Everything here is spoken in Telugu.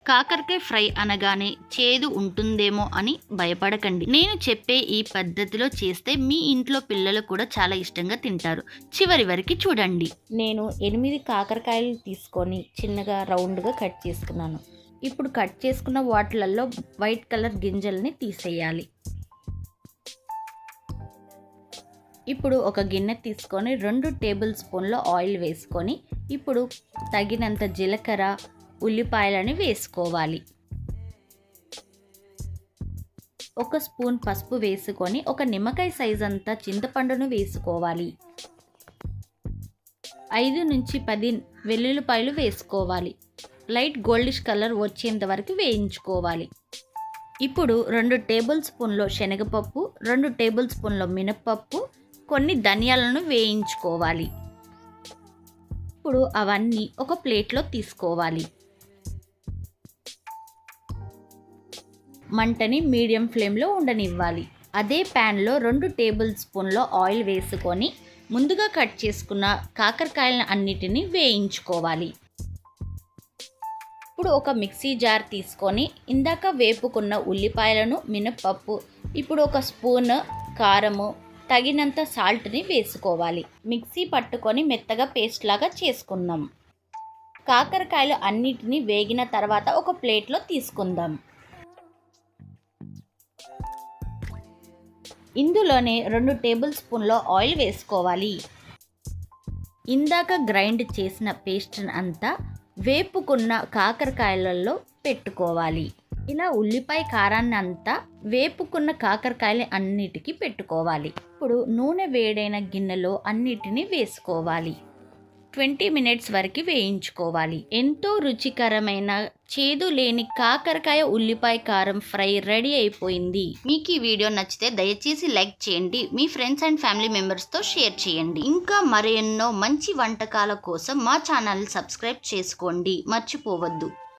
కాకరకాయ ఫ్రై అనగానే చేదు ఉంటుందేమో అని భయపడకండి. నేను చెప్పే ఈ పద్ధతిలో చేస్తే మీ ఇంట్లో పిల్లలు కూడా చాలా ఇష్టంగా తింటారు. చివరి వరకు చూడండి. నేను 8 కాకరకాయలు తీసుకొని చిన్నగా రౌండ్గా కట్ చేసుకున్నాను. ఇప్పుడు కట్ చేసుకున్న వాటిలలో వైట్ కలర్ గింజల్ని తీసేయాలి. ఇప్పుడు ఒక గిన్నె తీసుకొని 2 టేబుల్ స్పూన్ల ఆయిల్ వేసుకొని ఇప్పుడు తగినంత జీలకర్ర, ఉల్లిపాయలని వేసుకోవాలి. 1 స్పూన్ పసుపు వేసుకొని ఒక నిమ్మకాయ సైజ్ అంతా చింతపండును వేసుకోవాలి. 5 నుంచి 10 వెల్లుల్లిపాయలు వేసుకోవాలి. లైట్ గోల్డిష్ కలర్ వచ్చేంత వరకు వేయించుకోవాలి. ఇప్పుడు 2 టేబుల్ స్పూన్ల శనగపప్పు, 2 టేబుల్ స్పూన్ల మినపప్పు, కొన్ని ధనియాలను వేయించుకోవాలి. ఇప్పుడు అవన్నీ ఒక ప్లేట్లో తీసుకోవాలి. మంటని మీడియం ఫ్లేమ్లో ఉండనివ్వాలి. అదే ప్యాన్లో 2 టేబుల్ స్పూన్ల ఆయిల్ వేసుకొని ముందుగా కట్ చేసుకున్న కాకరకాయలను అన్నిటినీ వేయించుకోవాలి. ఇప్పుడు ఒక మిక్సీ జార్ తీసుకొని ఇందాక వేపుకున్న ఉల్లిపాయలను, మినపప్పు, ఇప్పుడు 1 స్పూన్ కారము, తగినంత సాల్ట్ని వేసుకోవాలి. మిక్సీ పట్టుకొని మెత్తగా పేస్ట్ లాగా చేసుకుందాం. కాకరకాయలు అన్నిటినీ వేగిన తర్వాత ఒక ప్లేట్లో తీసుకుందాం. ఇందులోనే 2 టేబుల్ స్పూన్ల ఆయిల్ వేసుకోవాలి. ఇందాక గ్రైండ్ చేసిన పేస్ట్ అంతా వేపుకున్న కాకరకాయలలో పెట్టుకోవాలి. ఇలా ఉల్లిపాయ కారాన్ని అంతా వేపుకున్న కాకరకాయలు అన్నిటికీ పెట్టుకోవాలి. ఇప్పుడు నూనె వేడైన గిన్నెలో అన్నిటినీ వేసుకోవాలి. 20 మినిట్స్ వరకు వేయించుకోవాలి. ఎంతో రుచికరమైన చేదు లేని కాకరకాయ ఉల్లిపాయ కారం ఫ్రై రెడీ అయిపోయింది. మీకు ఈ వీడియో నచ్చితే దయచేసి లైక్ చేయండి. మీ ఫ్రెండ్స్ అండ్ ఫ్యామిలీ మెంబర్స్తో షేర్ చేయండి. ఇంకా మరెన్నో మంచి వంటకాల కోసం మా ఛానల్ సబ్స్క్రైబ్ చేసుకోండి మర్చిపోవద్దు.